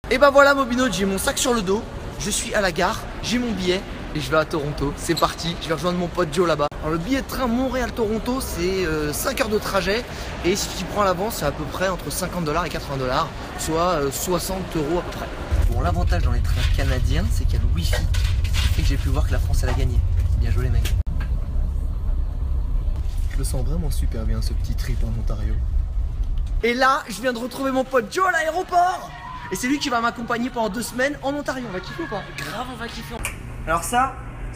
Et bah voilà Mobino, j'ai mon sac sur le dos, je suis à la gare, j'ai mon billet et je vais à Toronto. C'est parti, je vais rejoindre mon pote Joe là-bas. Alors le billet de train Montréal-Toronto c'est 5 heures de trajet et si tu prends à l'avance c'est à peu près entre 50 $ et 80 $, soit 60 € à peu près. Bon, l'avantage dans les trains canadiens c'est qu'il y a le wifi, ce qui fait que j'ai pu voir que la France elle a gagné. Bien joué les mecs. Je le sens vraiment super bien ce petit trip en Ontario. Et là je viens de retrouver mon pote Joe à l'aéroport. Et c'est lui qui va m'accompagner pendant 2 semaines en Ontario. On va kiffer ou pas? Grave, on va kiffer. Alors ça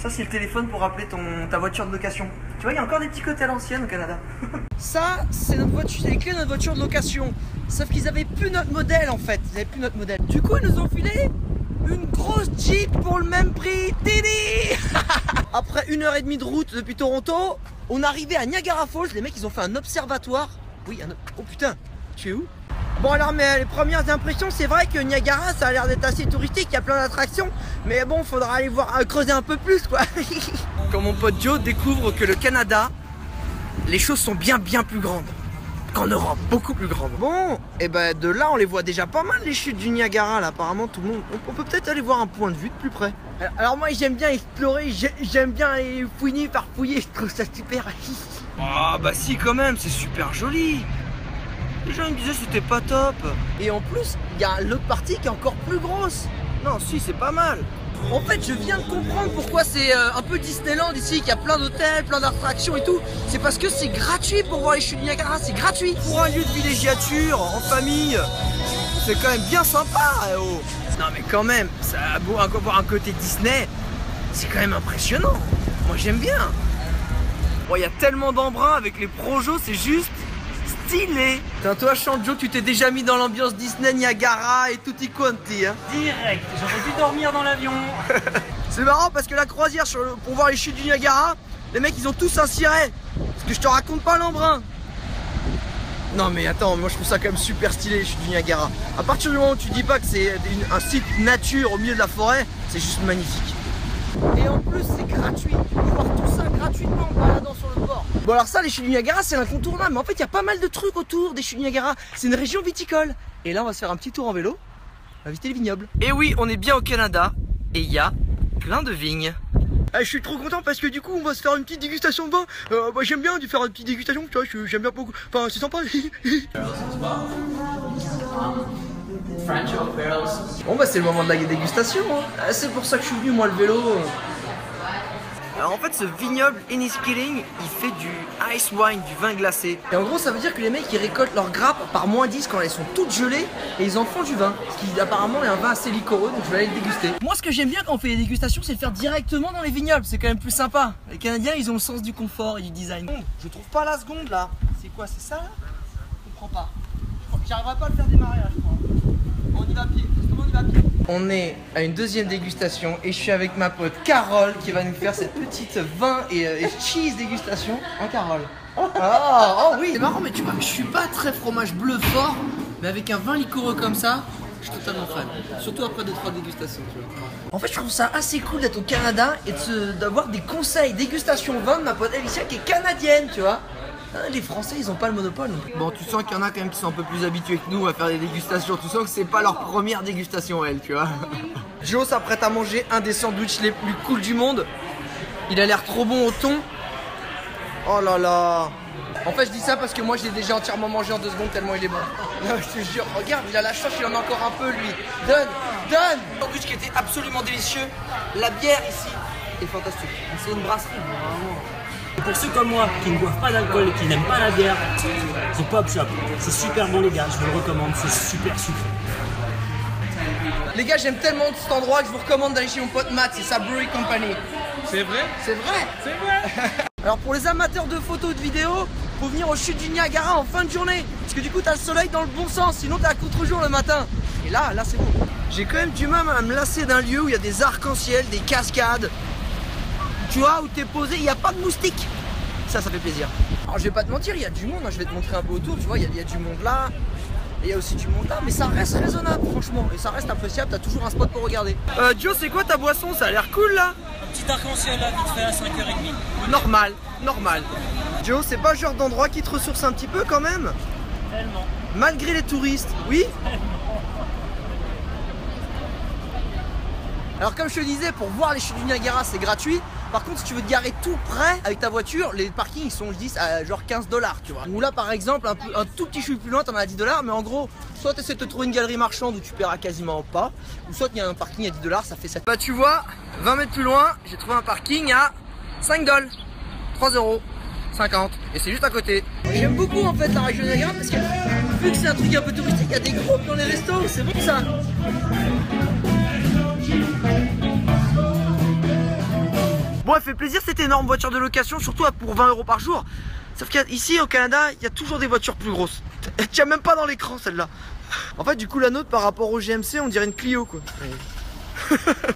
c'est le téléphone pour appeler ta voiture de location. Tu vois, il y a encore des petits côtés à l'ancienne au Canada. Ça, c'est notre voiture, c'est les clés de notre voiture de location. Sauf qu'ils avaient plus notre modèle en fait. Ils avaient plus notre modèle. Du coup, ils nous ont filé une grosse Jeep pour le même prix. Tini. Après 1h30 de route depuis Toronto, on est arrivé à Niagara Falls. Les mecs, ils ont fait un observatoire. Oui, oh putain, tu es où? Bon alors mais les premières impressions c'est vrai que Niagara ça a l'air d'être assez touristique, il y a plein d'attractions. Mais bon faudra aller voir, creuser un peu plus quoi. Quand mon pote Joe découvre que le Canada, les choses sont bien plus grandes qu'en Europe, beaucoup plus grandes. Bon, et ben de là on les voit déjà pas mal les chutes du Niagara là, apparemment tout le monde. On peut peut-être aller voir un point de vue de plus près. Alors moi j'aime bien explorer, j'aime bien aller fouiner, farfouiller, je trouve ça super. Ah bah si quand même, c'est super joli. Les gens me disaient c'était pas top. Et en plus, il y a l'autre partie qui est encore plus grosse. Non, si, c'est pas mal. En fait, je viens de comprendre pourquoi c'est un peu Disneyland ici, qu'il y a plein d'hôtels, plein d'attractions et tout. C'est parce que c'est gratuit pour voir les chutes du Niagara, c'est gratuit. Pour un lieu de villégiature, en famille, c'est quand même bien sympa. Oh. Non mais quand même, ça a beau avoir un côté Disney, c'est quand même impressionnant. Moi j'aime bien. Bon, il y a tellement d'embruns avec les projos, c'est juste stylé. Putain, toi, Joe, tu t'es déjà mis dans l'ambiance Disney, Niagara et tutti quanti, hein. Direct, j'aurais dû dormir dans l'avion. C'est marrant parce que la croisière pour voir les chutes du Niagara, les mecs ils ont tous un siret. Parce que je te raconte pas l'embrun. Non mais attends, moi je trouve ça quand même super stylé les chutes du Niagara. À partir du moment où tu dis pas que c'est un site nature au milieu de la forêt, c'est juste magnifique. Et en plus c'est gratuit, tu peux voir tout ça gratuitement en baladant sur le port. Bon alors ça les chutes du Niagara c'est incontournable, mais en fait il y a pas mal de trucs autour des chutes du Niagara. C'est une région viticole. Et là on va se faire un petit tour en vélo, on va visiter les vignobles. Et oui, on est bien au Canada et il y a plein de vignes. Je suis trop content parce que du coup on va se faire une petite dégustation de vin. Moi j'aime bien de faire une petite dégustation, tu vois, j'aime bien beaucoup. Enfin c'est sympa. Bon bah c'est le moment de la dégustation, hein. C'est pour ça que je suis venu moi le vélo. Alors en fait ce vignoble Enniskilling il fait du ice wine, du vin glacé. Et en gros ça veut dire que les mecs ils récoltent leurs grappes par -10 quand elles sont toutes gelées et ils en font du vin. Ce qui apparemment est un vin assez liquoreux, donc je vais aller le déguster. Moi ce que j'aime bien quand on fait les dégustations c'est le faire directement dans les vignobles, c'est quand même plus sympa. Les Canadiens ils ont le sens du confort et du design. Je trouve pas la seconde là. C'est quoi, c'est ça là? Je comprends pas. J'arriverai pas à le faire démarrer là je crois. On y va à pied, justement on y va à pied. On est à une deuxième dégustation et je suis avec ma pote Carole qui va nous faire cette petite vin et cheese dégustation. Hein Carole? Oh oui. C'est marrant mais tu vois, je suis pas très fromage bleu fort, mais avec un vin liquoreux comme ça, je suis totalement fan. Surtout après 2-3 dégustations tu vois. En fait je trouve ça assez cool d'être au Canada et d'avoir des conseils dégustation vin de ma pote Alicia qui est canadienne tu vois. Les Français ils ont pas le monopole. Bon tu sens qu'il y en a quand même qui sont un peu plus habitués que nous à faire des dégustations. Tu sens que c'est pas leur première dégustation elle tu vois. Joe s'apprête à manger un des sandwichs les plus cool du monde. Il a l'air trop bon au thon. Oh là là. En fait je dis ça parce que moi je l'ai déjà entièrement mangé en 2 secondes tellement il est bon. Non, je te jure, regarde il a la chauffe, il en a encore un peu lui. Donne. Un sandwich qui était absolument délicieux. La bière ici est fantastique. C'est une brasserie vraiment. Et pour ceux comme moi qui ne boivent pas d'alcool et qui n'aiment pas la bière, c'est Pop Shop. C'est super bon les gars, je vous le recommande, c'est super sucré. Les gars j'aime tellement cet endroit que je vous recommande d'aller chez mon pote Matt, c'est sa brewery company. C'est vrai? C'est vrai? C'est vrai. Alors pour les amateurs de photos et de vidéos, faut venir aux chutes du Niagara en fin de journée. Parce que du coup t'as le soleil dans le bon sens, sinon t'es à contre-jour le matin. Et là c'est bon. J'ai quand même du mal à me lasser d'un lieu où il y a des arcs-en-ciel, des cascades. Tu vois, où t'es posé, il n'y a pas de moustiques. Ça fait plaisir. Alors je vais pas te mentir, il y a du monde, hein. Je vais te montrer un peu autour, tu vois, il y a du monde là. Et il y a aussi du monde là, mais ça reste raisonnable franchement. Et ça reste appréciable, t'as toujours un spot pour regarder. Joe, c'est quoi ta boisson? Ça a l'air cool là. Un petit arc-en-ciel là, vite fait à 5h30. Normal. Joe, c'est pas le genre d'endroit qui te ressource un petit peu quand même? Tellement. Malgré les touristes, oui. Alors comme je te disais, pour voir les chutes du Niagara c'est gratuit. Par contre si tu veux te garer tout près avec ta voiture, les parkings ils sont je dis à genre 15 $, tu vois. Ou là par exemple un tout petit chute plus loin t'en as à 10 $, mais en gros soit tu essaies de te trouver une galerie marchande où tu paieras quasiment pas, ou soit il y a un parking à 10 $, ça fait 7. Bah tu vois, 20 mètres plus loin, j'ai trouvé un parking à 5 $, 3,50 €. Et c'est juste à côté. J'aime beaucoup en fait la région de Niagara parce que vu que c'est un truc un peu touristique, il y a des groupes dans les restos, c'est bon ça. Bon, elle fait plaisir cette énorme voiture de location, surtout pour 20 € par jour. Sauf qu'ici au Canada, il y a toujours des voitures plus grosses. Elle tient même pas dans l'écran celle-là. En fait, du coup, la nôtre par rapport au GMC, on dirait une Clio quoi.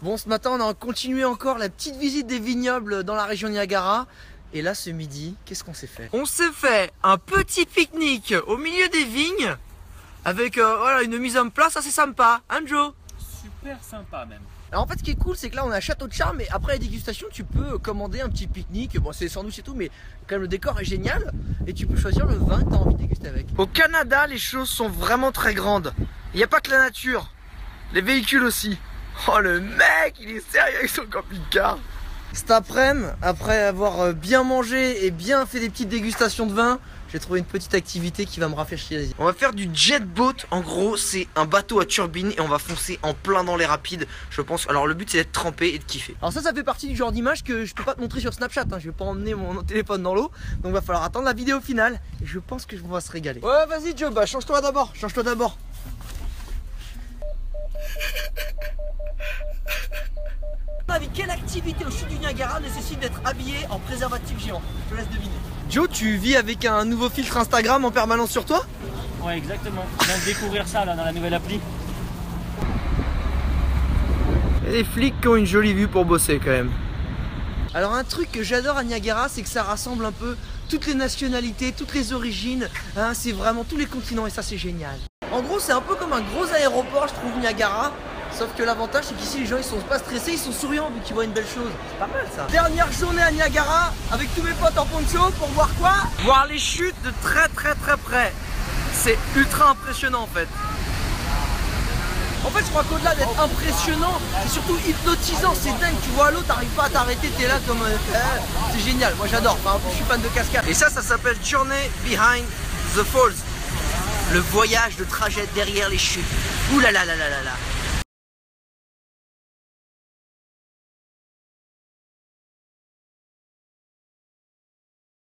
Bon, ce matin, on a continué encore la petite visite des vignobles dans la région Niagara. Et là, ce midi, qu'est-ce qu'on s'est fait? On s'est fait un petit pique-nique au milieu des vignes avec voilà, une mise en place assez sympa. Hein, Joe? Super sympa même. Alors en fait, ce qui est cool, c'est que là, on a un château de charme et après la dégustation, tu peux commander un petit pique-nique. Bon, c'est sandwich et tout, mais quand même, le décor est génial et tu peux choisir le vin que tu as envie de déguster avec. Au Canada, les choses sont vraiment très grandes. Il n'y a pas que la nature, les véhicules aussi. Oh, le mec, il est sérieux avec son camping-car. Cet après-midi, après avoir bien mangé et bien fait des petites dégustations de vin, j'ai trouvé une petite activité qui va me rafraîchir les yeux. On va faire du jet boat. En gros, c'est un bateau à turbine et on va foncer en plein dans les rapides. Je pense. Alors, le but, c'est d'être trempé et de kiffer. Alors, ça fait partie du genre d'image que je peux pas te montrer sur Snapchat. Hein. Je vais pas emmener mon téléphone dans l'eau. Donc, va falloir attendre la vidéo finale. Et je pense que on va se régaler. Ouais, vas-y, Joe. Bah, change-toi d'abord. Change-toi d'abord. Quelle activité au sud du Niagara nécessite d'être habillé en préservatif géant? Je te laisse deviner. Joe, tu vis avec un nouveau filtre Instagram en permanence sur toi? Ouais, exactement. Je viens de découvrir ça là dans la nouvelle appli. Il y a des flics qui ont une jolie vue pour bosser quand même. Alors un truc que j'adore à Niagara, c'est que ça rassemble un peu toutes les nationalités, toutes les origines. Hein, c'est vraiment tous les continents et ça c'est génial. En gros, c'est un peu comme un gros aéroport, je trouve, Niagara. Sauf que l'avantage c'est qu'ici les gens ils sont pas stressés, ils sont souriants vu qu'ils voient une belle chose. C'est pas mal ça. Dernière journée à Niagara avec tous mes potes en poncho pour voir quoi? Voir les chutes de très près. C'est ultra impressionnant en fait. En fait je crois qu'au-delà d'être impressionnant, c'est surtout hypnotisant, c'est dingue, tu vois l'eau, t'arrives pas à t'arrêter, t'es là comme... c'est génial, moi j'adore, enfin, je suis fan de cascade. Et ça s'appelle Journey Behind the Falls. Le voyage de trajet derrière les chutes. Ouh là là là là là là.